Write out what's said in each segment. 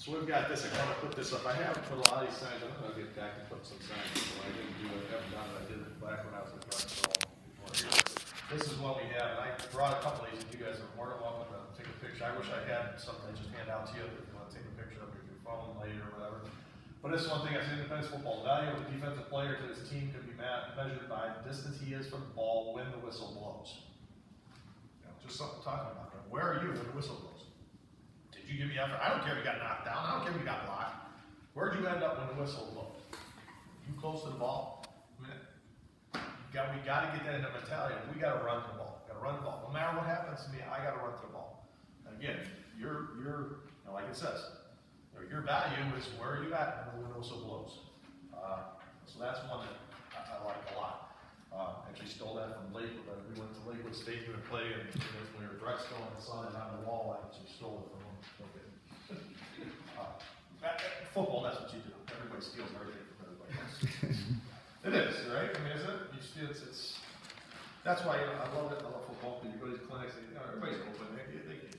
So we've got this, I kind of put this up, I haven't put a lot of these signs, I'm gonna get back and put some signs, so I didn't do it, I haven't done it, I did it back when I was with Drexel before here. This is what we have, and I brought a couple of these, and you guys are more than welcome to take a picture. I wish I had something I just hand out to you, if you wanna take a picture of it with your phone later or whatever. But this is one thing I say, Independence football, the value of a defensive player to his team can be measured by the distance he is from the ball when the whistle blows. You know, just something talking about that. Where are you when the whistle blows? Did you give me effort? I don't care if you got knocked down. I don't care if you got blocked. Where'd you end up when the whistle blew? You close to the ball? I mean, we got to get that in the mentality. We got to run the ball. Got to run the ball. No matter what happens to me, I got to run to the ball. And again, you know, like it says, your value is where are you at when the whistle blows. So that's one that I like a lot. Actually stole that from Lakewood. We went to Lakewood State to play, and we were Drexel and saw it on the wall. I actually stole it from them. Football, that's what you do. Everybody steals everything from everybody else. It is, right? I mean, is it? You steal, it's that's why I love it. I love football. You go to these clinics, and, you know, everybody's open. They get everything.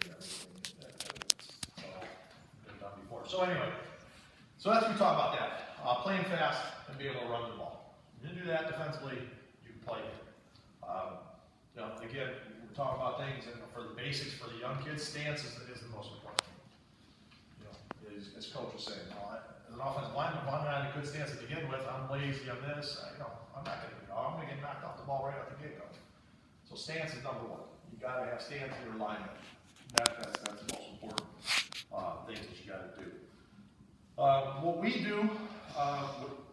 They've done before. So anyway, so as we talk about that, playing fast and being able to run the ball. You do that defensively, you can play it. You know, again, we're talking about things, and for the basics for the young kids, stance is the most important thing. You know, as coach was saying, as an offensive lineman, if I'm not in a good stance to begin with, I'm lazy, I'm this, you know, I'm gonna get knocked off the ball right out the get-go. So stance is number one. You gotta have stance in your alignment. That's the most important things that you gotta do. What we do,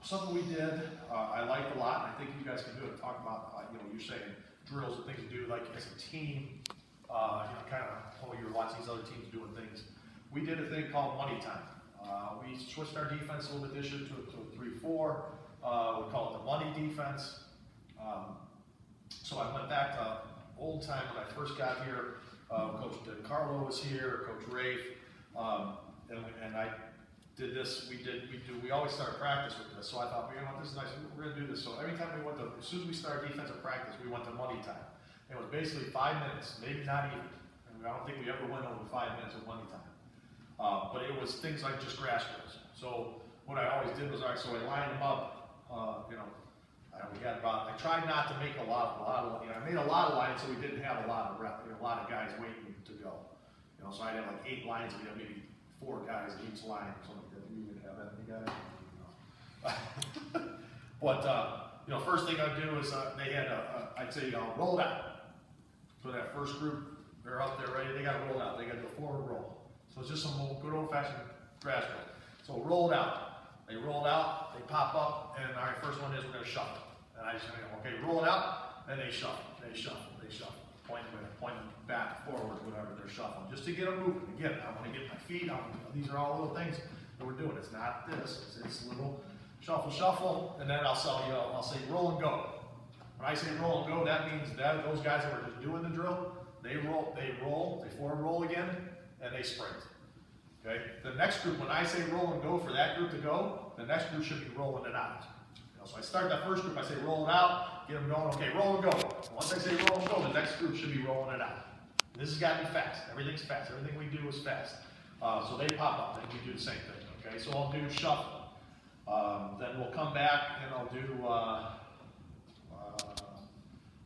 something we did, I liked a lot, and I think you guys can do it. Talk about, you know, you're saying drills and things to do, like as a team, you know, kind of, you're watching these other teams doing things. We did a thing called money time. We switched our defense a little bit this year to a 3-4. We call it the money defense. So I went back to old time when I first got here. Coach Carlo was here, Coach Rafe, and I did this. We always start practice with this. So I thought, you know what, this is nice. We're going to do this. So every time as soon as we started defensive practice, we went to money time. It was basically 5 minutes, maybe not even. And I don't think we ever went over 5 minutes of money time. But it was things like just grass drills. So what I always did was, all right, so I lined them up, you know, I tried not to make a lot of, you know, I made a lot of lines so we didn't have a lot of guys waiting to go. You know, so I'd have like 8 lines, we had maybe 4 guys in each line or something like that. We didn't have that many guys. But, you know, first thing I'd do is they had, I'd say, roll it out. So that first group, they're up there ready, they got to roll out. They got to do a forward roll. So it's just some good old-fashioned grass roll. So roll it out. They roll it out, they pop up, and all right, first one is we're going to shuffle. And I just go, okay, roll it out, and they shuffle. Point them back, forward, whatever, they're shuffling. Just to get them moving. Again, I want to get my feet on. These are all little things that we're doing. It's not this. It's little shuffle, and then I'll say roll and go. When I say roll and go, that means that those guys that were just doing the drill, they forward roll again, and they sprint. Okay? The next group, when I say roll and go for that group to go, the next group should be rolling it out. You know, so I start that first group, I say roll it out, get them going, okay, roll and go. Once I say roll and go, the next group should be rolling it out. This has got to be fast. Everything's fast. Everything we do is fast. So they pop up, and we do the same thing. Okay, so I'll do shuffle. Then we'll come back and I'll do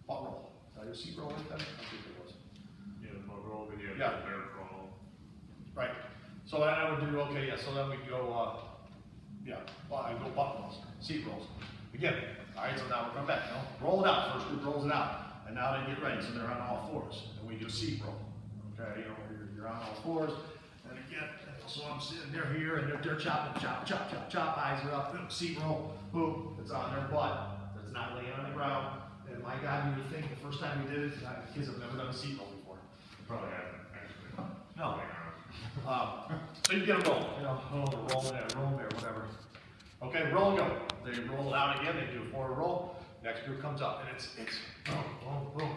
butt roll. Did I do seat roll like that? I think it was. Yeah, the butt roll, then you have the bear crawl. Right. So then I would do, okay, yeah, so then we go, I go butt rolls, seat rolls. Again, all right, so now we're coming back, you know, roll it out, first group rolls it out, and now they get ready, so they're on all fours, and we do seat roll. Okay, you know, you're on all fours, and again, so I'm sitting there here, and they're chopping, chop, eyes are up, boom, seat roll, boom, it's on their butt, it's not laying on the ground, and my God, you would think the first time we did it, the kids have never done a seat roll before. Probably haven't, actually. No. So you get them rolling, you know, roll there, whatever. Okay, roll and go. They roll it out again, they do a forward roll, next group comes up, and it's roll.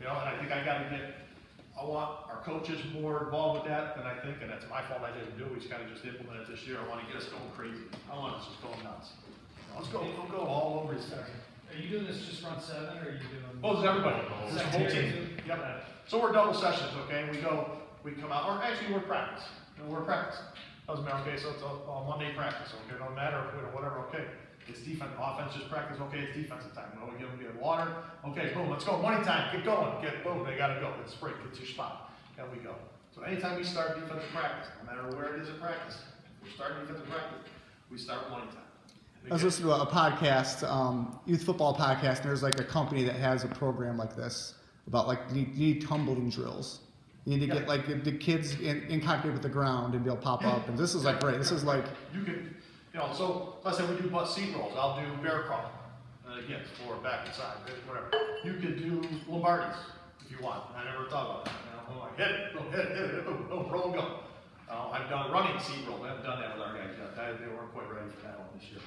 You know, and I think I want our coaches more involved with that than I think, and that's my fault I didn't do it. We just kind of implement it this year. I want to get us going crazy. I want us just going nuts. Let's go all over this thing. Are you doing this just front 7, or are you doing? Oh, it's everybody. It's the whole team. Yep. So we're double sessions, okay? We come out, or actually we're practice. We're practice. Doesn't matter, okay, so it's a Monday practice, okay, no matter, whatever, okay. It's defense, offense just practice, okay, it's defensive time. Well, we give them water, okay, boom, let's go, money time, get going, boom, they gotta go, it's break, get to your spot, and we go. So anytime we start defensive practice, no matter where it is in practice, if we start defensive practice, we start money time. I was listening to a podcast, youth football podcast, and there's like a company that has a program like this about like you need tumbling drills. You need to get like the kids in contact with the ground and they'll pop up. And this is like great. This is like you can, so let's say we do butt seat rolls. I'll do bear crawl. Again, forward, back, and side, whatever. You could do Lombardi's if you want. I never thought about that. Hit it, boom, hit it, boom, roll and go. I've done running seat roll. I haven't done that with our guys yet. They weren't quite ready for that one this year.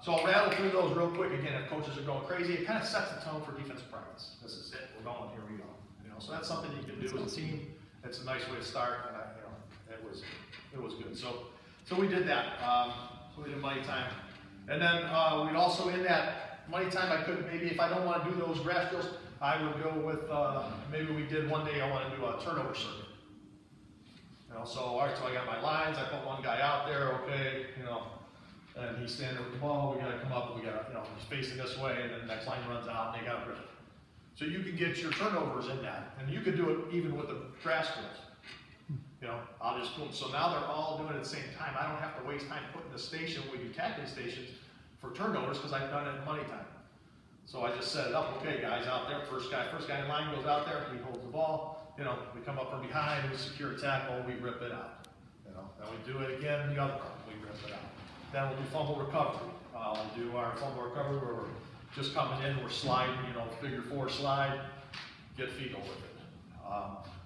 So I'll rattle through those real quick. Again, if coaches are going crazy, it kind of sets the tone for defensive practice. This is it. We're going. Here we go. So that's something you can do as a team. It's a nice way to start, and it was good. So we did that. So we did money time, and then we'd also in that money time. I could maybe if I don't want to do those grass drills, I would go with maybe we did one day. I want to do a turnover circuit. So all right. So I got my lines. I put one guy out there. Okay. And he's standing with the ball. We got to come up. We got he's facing this way, and then the next line runs out, and they got to rip it. So you can get your turnovers in that, and you can do it even with the grass drills. I'll just boom. So now they're all doing it at the same time. I don't have to waste time putting the station. We do tackling stations for turnovers because I've done it in money time. So I just set it up. Okay, guys out there, first guy in line goes out there. He holds the ball. We come up from behind. We secure a tackle. We rip it out. Then we do it again. The other way. We rip it out. Then we'll do fumble recovery. We'll do our fumble recovery where we're just coming in, we're sliding, figure four slide, get fetal with it.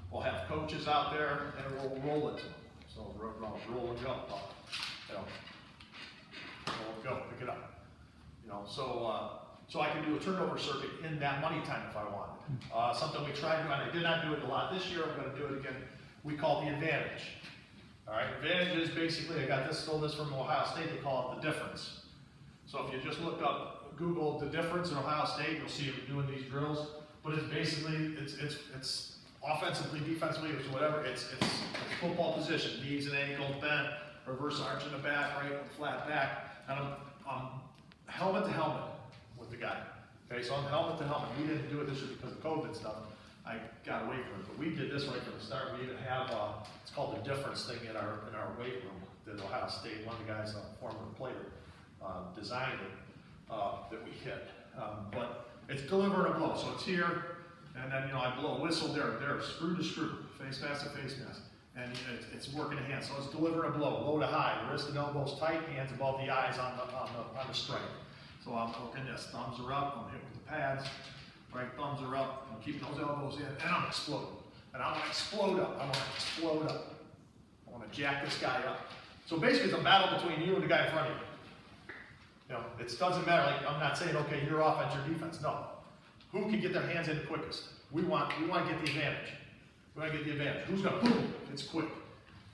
We'll have coaches out there and we'll roll it to them. So roll and go. Roll and go, pick it up. So I can do a turnover circuit in that money time if I wanted. Something we tried doing, I did not do it a lot this year, I'm going to do it again. We call the advantage. All right, advantage is basically, stole this from Ohio State, they call it the difference. So if you just look up, Google the difference in Ohio State, you'll see them doing these drills. But it's basically, it's offensively, defensively, it's whatever, it's football position, knees and ankles bent, reverse arch in the back, right, flat back, and I'm helmet to helmet with the guy. Okay, so I'm helmet to helmet. We didn't do it this year because of COVID stuff. I got away from it, but we did this right from the start. We even have it's called the difference thing in our weight room that Ohio State, one of the guys, a former player, designed it that we hit. But it's delivering a blow, so it's here, and then I blow a whistle there, screw to screw, face mask to face mask, and it's working a hand. So it's delivering a blow, low to high, wrist and elbows tight, hands above the eyes on the strike. So I'm working this, thumbs are up, I'm hitting with the pads. Right, thumbs are up, I'm keeping those elbows in, and I'm exploding. And I want to explode up, I want to explode up. I want to jack this guy up. So basically it's a battle between you and the guy in front of you. It doesn't matter, like I'm not saying, okay, your offense, your defense, no. Who can get their hands in the quickest? We want to get the advantage. We want to get the advantage. Who's going to, boom, it's quick.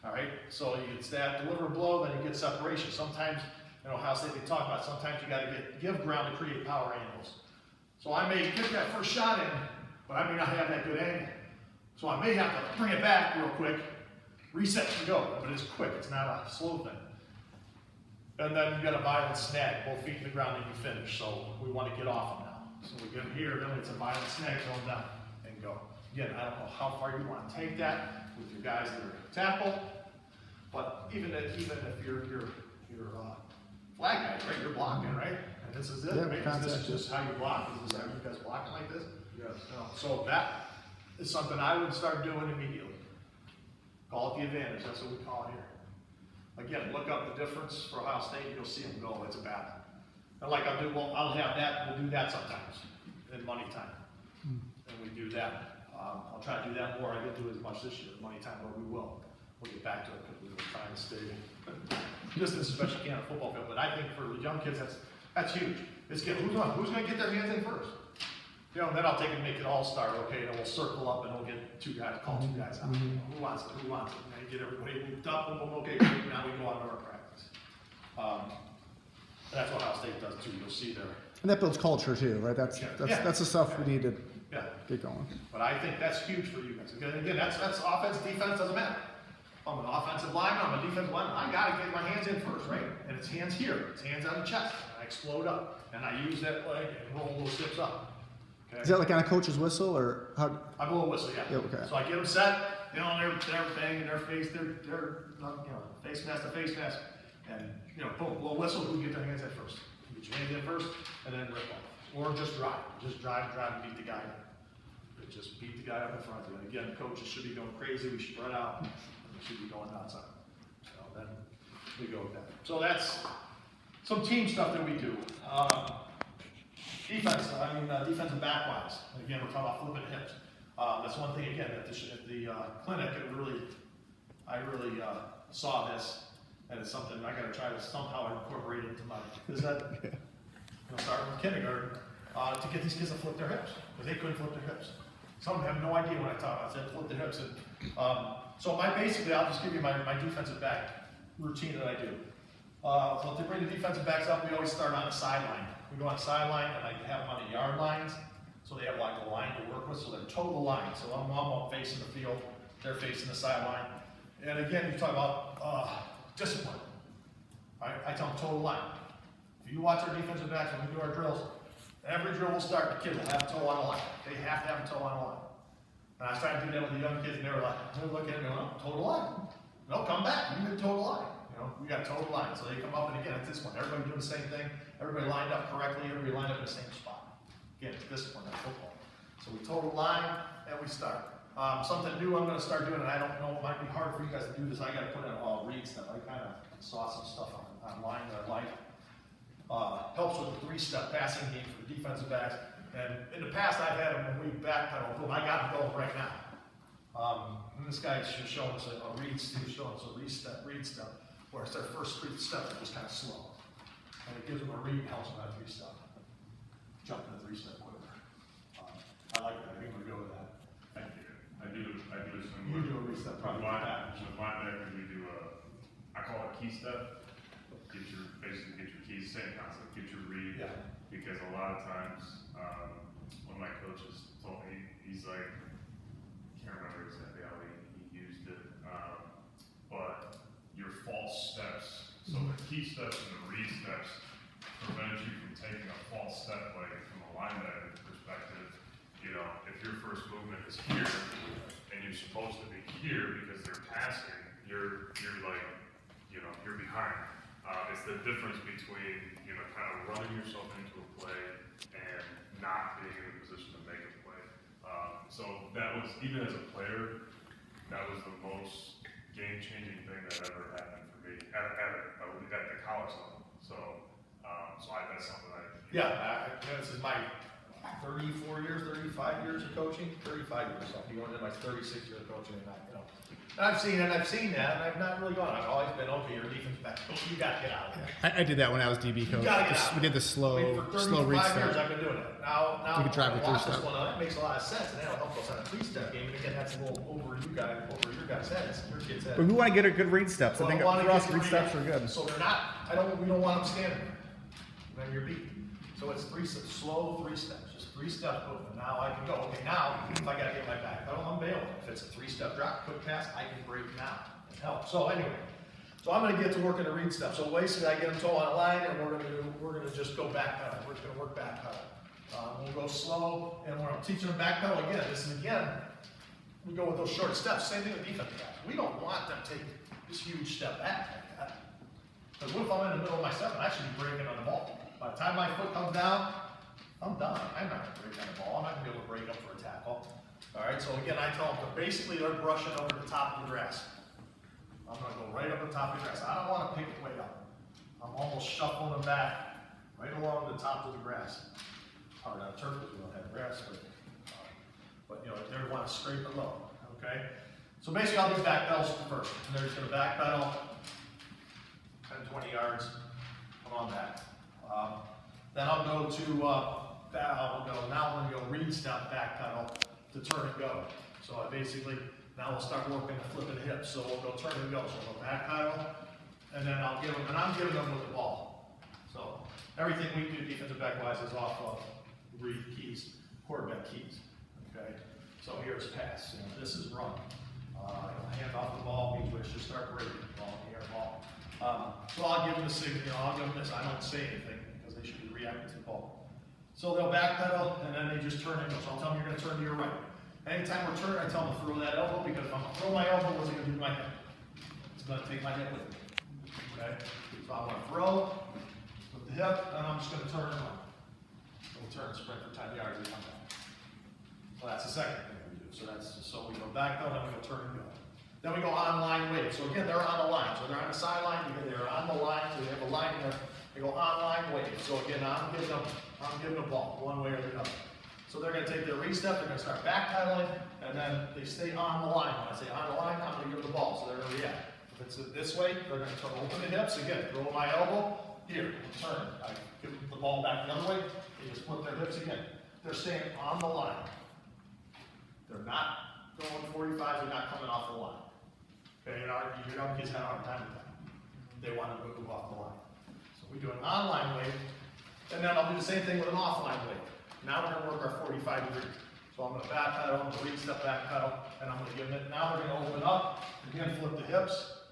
All right, so it's that deliver a blow, then you get separation. Sometimes, Ohio State they talk about, sometimes you got to give ground to create power angles. So I may get that first shot in, but I may not have that good angle. So I may have to bring it back real quick, reset and go, but it's quick, it's not a slow thing. And then you got a violent snag, both feet in the ground and you finish. So we want to get off them now. So we get here, then it's a violent snag, going down and go. Again, I don't know how far you want to take that with your guys that are tackle, but even if you're flag guys, right, you're blocking, right? And this is it, yeah, right? This is just how you block. Is this how you guys blocking like this? Yes. So that is something I would start doing immediately. Call it the advantage, that's what we call it here. Again, look up the difference for Ohio State, you'll see them go, it's a battle. And like I'll have that, we'll do that sometimes in money time. And we do that. I'll try to do that more. I didn't do as much this year, money time, but we will. We'll get back to it because we were trying to stay distance as best you can on a football field. But I think for the young kids, that's huge. Who's going to get their hands in first? And then I'll take and make it all start, okay, and then we'll circle up and we'll get call two guys out. Who wants it? And then get everybody moved up, boom, okay, great, now we go on to our practice. That's what Ohio State does too, you'll see there. And that builds culture too, right? That's the stuff we need to get going. But I think that's huge for you guys. Again, that's offense, defense, doesn't matter. I'm an offensive lineman, I'm a defensive lineman, I gotta get my hands in first, right? And it's hands here, it's hands on the chest, and I explode up, and I use that leg and roll those hips up. Okay? Is that like on a coach's whistle or how? I blow a whistle, yeah. Yeah, okay. So I get them set, you know, and they're banging their face, they're face mask to face mask, and boom, blow a whistle. Who get their hands in first? You get your hands in first, and then rip off, or just drive and beat the guy. Just beat the guy up in front of you. And again, coaches should be going crazy. We spread out. We should be going outside. So then we go with that. So that's some team stuff that we do. Defensive back wise. Again, we're talking about flipping hips. That's one thing again at the clinic. I really saw this, and it's something I got to try to somehow incorporate into my because starting with kindergarten to get these kids to flip their hips because they couldn't flip their hips. Some have no idea what I talk about. I said flip the hips, and so basically I'll just give you my defensive back routine that I do. So to bring the defensive backs up, we always start on the sideline. We go on the sideline, and I have them on the yard lines, so they have like a line to work with, so they're total line. So I'm up facing the field, they're facing the sideline. And again, you talk about discipline. I tell them total line. If you watch our defensive backs when we do our drills, every drill will start, the kids will have a toe on the line. They have to have a toe on the line. And I was trying to do that with the young kids, and they were looking at me, going, total line. No, come back, you did total line. We got total line. So they come up, and again, at this point, everybody doing the same thing. Everybody lined up correctly, everybody lined up in the same spot. Again, it's discipline, that's football. So we total line, and we start. Something new I'm going to start doing, and I don't know, it might be hard for you guys to do this. I got to put in all read stuff. I kind of saw some stuff online that I like. Helps with the 3-step passing game for the defensive backs. And in the past, I've had them when we backpedal. Boom, I got them going right now. And this guy's just showing us a read. He's showing us a read step, where it's their first 3 steps are just kind of slow. And it gives them a read, helps them out 3-step. Jump in the 3-step quicker. I like that. I think we'll go with that. Thank you. I do a similar. You do a read step, probably. With linebackers, we do I call it key step. Basically get your keys, same concept, get your read. Yeah. Because a lot of times, one of my coaches told me, he's like, can't remember exactly how he used it, but your false steps, so the key steps and the read steps prevent you from taking a false step, like from a linebacker perspective. If your first movement is here, and you're supposed to be here because they're passing, you're like, you're behind. It's the difference between, kind of running yourself into a play and not being in a position to make a play. So that was, even as a player, that was the most game-changing thing that ever happened for me at the college level. So that's something this is my 34 years, 35 years of coaching, 35 years. I'll be going into my 36 years of coaching, and I've seen that, and I've not really gone. I've always been, okay, you're a defense back. You got to get out of there. I did that when I was DB coach. We did the slow read for 35 years step. I've been doing it. Now You could drive a watch this 3-step. one. That makes a lot of sense, and that'll help us on a 3-step game. And again, that's a little over your guys' heads, your kids' heads. But we want to get a good read steps. I think for us, read steps are good. So they're not. We don't want them standing. Then you're beat. So it's slow 3 steps. 3 steps movement. Now I can go. Okay, now if I gotta get my back pedal, I'm bailing. If it's a 3-step drop, quick pass, I can break now and help. So anyway, I'm gonna get to work in the read step. So basically, I get them toe on the line, and we're gonna just go back pedal. We're just gonna work back pedal. We'll go slow, and when I'm teaching them back pedal again, we go with those short steps. Same thing with defense guys. We don't want them to take this huge step back like that. Because what if I'm in the middle of my step and I should be breaking on the ball? By the time my foot comes down, I'm done. I'm not going to break on the ball. I'm not going to be able to break up for a tackle. All right, so again, I tell them to basically they're brushing over the top of the grass. I'm going to go right up the top of the grass. I don't want to pick it way up. I'm almost shuffling them back right along the top of the grass. Hard on turf because we don't have grass, but they want to scrape it low. Okay, so basically I'll do back pedals first. And they're just going to back pedal 10, 20 yards. Come on back. Then I'll go to now I'm going to go read step back pedal to turn and go. So now we'll start working the flipping the hips. So we'll go turn and go. So we'll go back pedal, and then I'm giving them with the ball. So everything we do defensive back wise is off of read keys, quarterback keys. Okay. So here's pass. This is run. Hand off the ball means we should start breaking the ball in the air ball. So I'll give them the signal, I'll give them this, I don't say anything because they should be reacting to the ball. So they'll backpedal and then they just turn and go. So I'll tell them you're gonna turn to your right. Anytime we're turning, I tell them to throw that elbow because if I'm gonna throw my elbow, what's it gonna do to my hip? It's gonna take my hip with me. Okay? So I'm gonna throw with the hip and I'm just gonna turn and run. We'll turn and sprint for 10 yards and come back. So that's the second thing we do. So we go back though, then we go turn and go. Then we go on line wave. So again, they're on the line. So they're on the sideline, they're on the line, so they have a line there. They go on line wave. So again, I'm giving them a ball, one way or the other. So they're gonna take their re-step, they're gonna start backpedaling, and then they stay on the line. When I say on the line, I'm gonna give them the ball, so they're gonna react. If it's this way, they're gonna turn, open the hips, again, throw my elbow, here, turn. I give them the ball back the other way, they just flip their hips again. They're staying on the line. They're not going 45, they're not coming off the line. Okay, your young kids have a hard time with that. They want to move off the line. So we do an online wave, and then I'll do the same thing with an offline wave. Now we're going to work our 45 degrees. So I'm going to backpedal, I'm going to re-step backpedal, and I'm going to give it. Now we're going to open up, again flip the hips.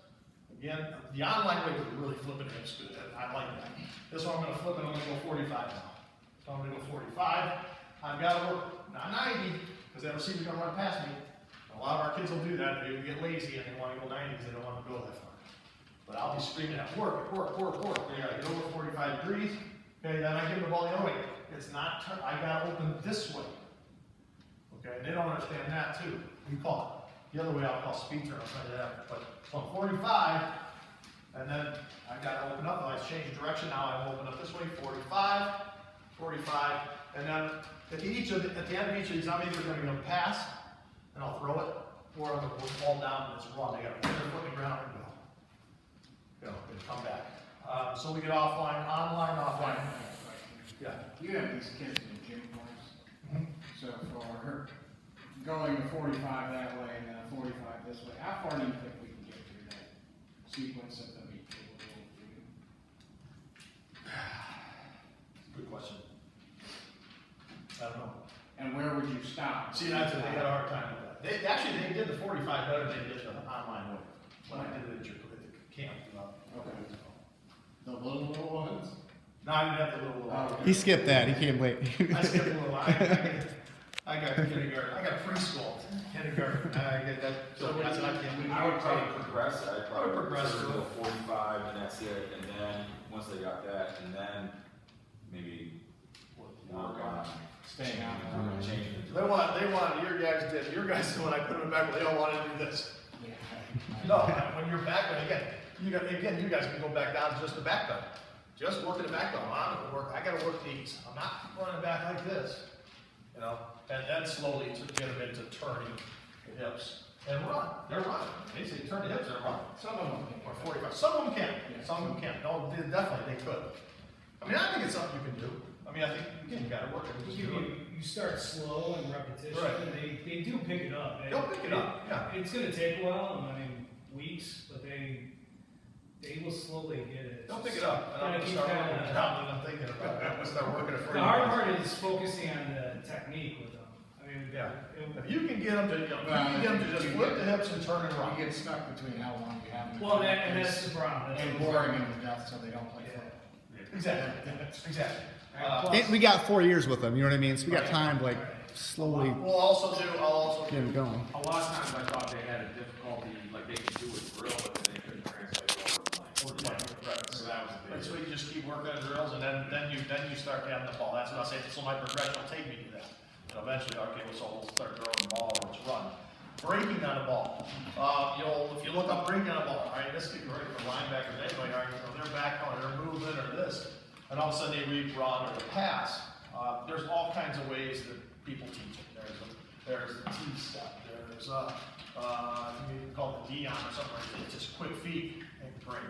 Again, the online wave is really flipping hips good. I like that. This one I'm going to flip it, I'm going to go 45 now. So I'm going to go 45. I've got to work, not 90, because that receiver's going to run past me. A lot of our kids will do that. They get lazy and they want to go 90 because they don't want to go that far. But I'll be screaming at work. They got to get over 45 degrees. Okay, then I give them the ball the other way. It's not, I got to open this way. Okay, and they don't understand that too. We call it. The other way I'll call speed turn. I'll tell you that. But so I'm 45, and then I got to open up. I change direction now. I open up this way, 45, and then at the end of each of these, I'm either going to pass, and I'll throw it, or I'm going to fall down and it's run. They got to put their foot in the ground and go. And come back. So we get offline, online, offline. Yeah. You have these kids in the gym course. Mm-hmm. So for going a 45 that way and then a 45 this way, how far do you think we can get through that sequence of them being able to do? Good question. I don't know. And where would you stop? See, that's they had a hard time with that. They did the 45 better than they did the online one. When I did it at the camp. Okay. The little ones? No, I didn't have the little. He skipped that. He came late. I skipped a little. I got kindergarten. I got preschool. Kindergarten. I get that. So I said I can't. I would probably progress it. I'd probably progress sort of it. go 45 and that's it. And then, once they got that, and then maybe work on Staying on. changing it. They want, your guys did. Your guys did when I put them back, they all wanted to do this. Yeah. No, when you're back, but again, you guys can go back down to just the back pedal. Just working the back pedal. I'm gonna work, I gotta work these. I'm not running back like this, and then slowly to get them into turning the hips and run. They're running. They say turn the hips, they're running. Some of them. Or 45. Some of them can. Yeah. Some of them can. No, definitely they could. I mean, I think it's something you can do. I mean, I think, again, you gotta work it. Just do it. You start slow and repetition, Right. and they do pick it up. They'll pick it up, yeah. It's gonna take a while, I mean, weeks, but they will slowly get it. They'll pick it up. And I'm Gotta gonna keep start kinda- working it down and I'm thinking about it. I'm gonna start working it for The you hard guys. part is focusing on the technique with them. I mean, Yeah. it- If you can get them to, you can get them to just flip the hips and turn and run. You get stuck between how long you have them. well, that's the problem. That's And what- boring them to death so they don't play Yeah. football. Exactly. And we got 4 years with them. You know what I mean? So we got time to like slowly I'll also get them going. A lot of times I thought they had a difficulty, like they could do a drill, but then they couldn't translate it over playing. Right. So that was the big. So you just keep working on drills and then you start getting the ball. That's what I say. So my progression will take me to that. And eventually, okay, so we'll start throwing the ball and let's run. Breaking on a ball. If you look up breaking on a ball, all right, this could be right for linebackers anyway, all right, they're back on, they're moving or this, and all of a sudden they read run or the pass. There's all kinds of ways that people teach it. There's the T-step, there's you can call it the Dion or something like that. It's just quick feet and break.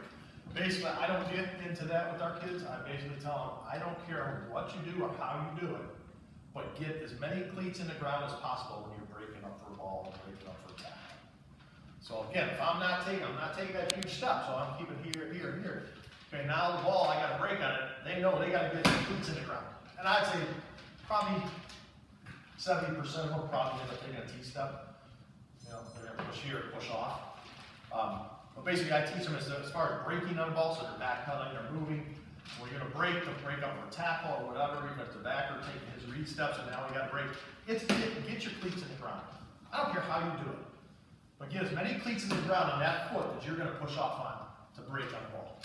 Basically, I don't get into that with our kids. I basically tell them, I don't care what you do or how you do it, but get as many cleats in the ground as possible when you're breaking up for a ball and breaking up for a tackle. So again, if I'm not taking that huge step, so I'm keeping here, here, and here. Okay, now the ball, I got to break on it. They know they got to get the cleats in the ground. And I'd say probably 70% of them probably end up taking a T-step. They're going to push here, push off. But basically, I teach them as far as braking on the ball, so they're backpedaling, they're moving. We're gonna break up for a tackle or whatever, even if the backer taking his read steps and now we gotta break. It's get your cleats in the ground. I don't care how you do it, but get as many cleats in the ground on that foot that you're gonna push off on to break on the ball.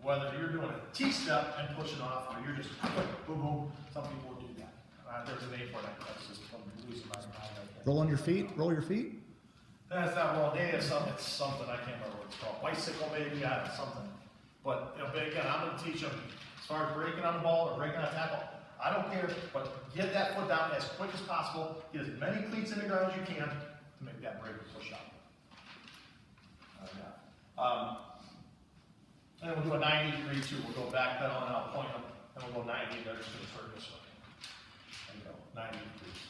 Whether you're doing a T-step and pushing off, or you're just boom, boom. Some people will do that. There's a name for that. That's just from losing my mind right there. Roll on your feet. Roll your feet. That's not wrong. They have something. It's something I can't remember what it's called. Bicycle maybe. I don't know, something. But you know, but again, I'm going to teach them as far as breaking on the ball or breaking on a tackle. I don't care, but get that foot down as quick as possible. Get as many cleats in the ground as you can to make that break or push out. And then we'll do a 90-degree too. We'll go back pedal and I'll point them, and we'll go 90. They're just going to turn this way. There you go, 90 degrees.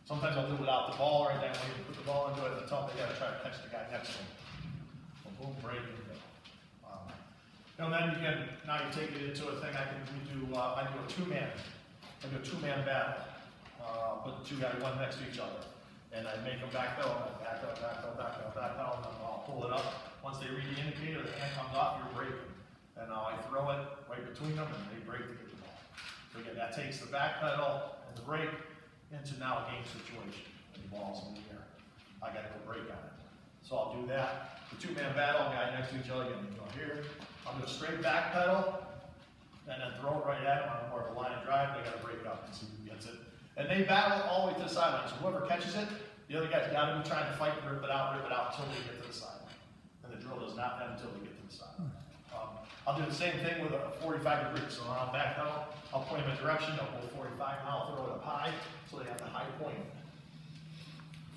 Sometimes I'll do it without the ball right then. When you put the ball into it, and tell them they got to try to catch the guy next to them. Boom, break, and go. And then you can, now you take it into a thing, I do a two-man battle. Put the two guys one next to each other. And I make them back pedal, and then I'll pull it up. Once they read the indicator, the hand comes off, you're breaking. And now I throw it right between them, and they break to get the ball. So again, that takes the back pedal and the break into now a game situation. And the ball's in the air. I gotta go break on it. So I'll do that. The two-man battle, guy next to each other, again, you go here. I'll do a straight back pedal, and then throw it right at them on more of a line of drive. They gotta break up and see who gets it. And they battle all the way to the sideline. So whoever catches it, the other guy's gotta be trying to fight and rip it out until they get to the sideline. And the drill does not end until they get to the sideline. I'll do the same thing with a 45 degree. So on back pedal, I'll point them in a direction, they'll go 45, and I'll throw it up high, so they have the high point.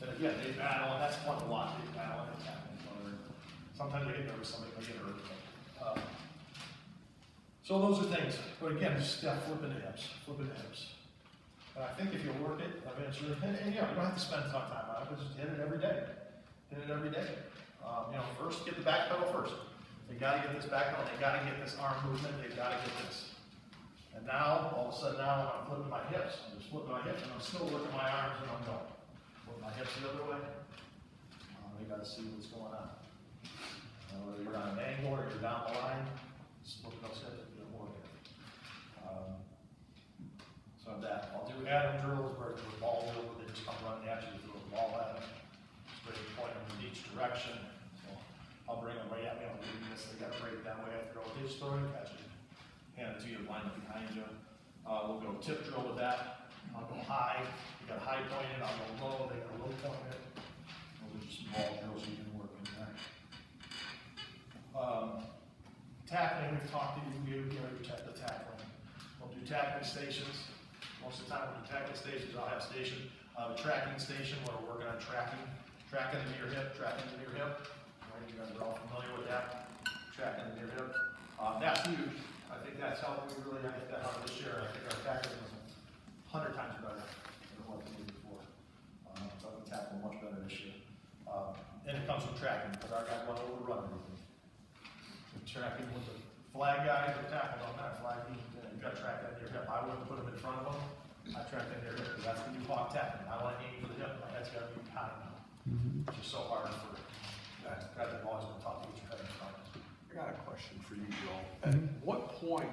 And again, they battle, and that's fun to watch. They battle and attack each other. Sometimes they get nervous, somebody may get hurt. So those are things. But again, just flipping the hips, And I think if you work it, I mean, it's really, and you don't have to spend a ton of time on it, but just hit it every day. First, get the back pedal first. They gotta get this back pedal, they gotta get this arm movement, they gotta get this. And now, all of a sudden now, when I'm flipping my hips, I'm just flipping my hips, and I'm still working my arms, and I'm going. Flip my hips the other way. They gotta see what's going on. Whether you're on an angle or you're down the line, just flip those hips and get more here. So that, I'll do Adam drills where it's a ball drill, where they just come running at you, throw a ball at them, straight point them in each direction. So I'll bring them right at me, I'm doing this, they gotta break it that way, I throw a ditch throw, catch it, hand it to you, line up behind you. We'll go tip drill with that. I'll go high, you got high point it, I'll go low, they got low point it. We'll do some ball drills you can work in there. Tackling, we've talked to you, check the tackling. We'll do tackling stations. Most of the time when we do tackling stations, I'll have station, the tracking station where we're working on tracking into your hip. Right, you guys are all familiar with that, tracking into your hip. That's huge. I think that's helped me really. I get that out this year. I think our tackling was 100 times better than what we did before. So I can tackle much better this year. And it comes from tracking, because our guys want to overrun everything. Tracking with the flag guys, the tackle on that flag, you got to track that in your hip. I wouldn't put them in front of them. I track that in their hip, because that's when you walk tackling. I want to aim for the hip. My head's got to be high now. It's just so hard for guys that have always been taught to get your head in front. I got a question for you, Joel. At what point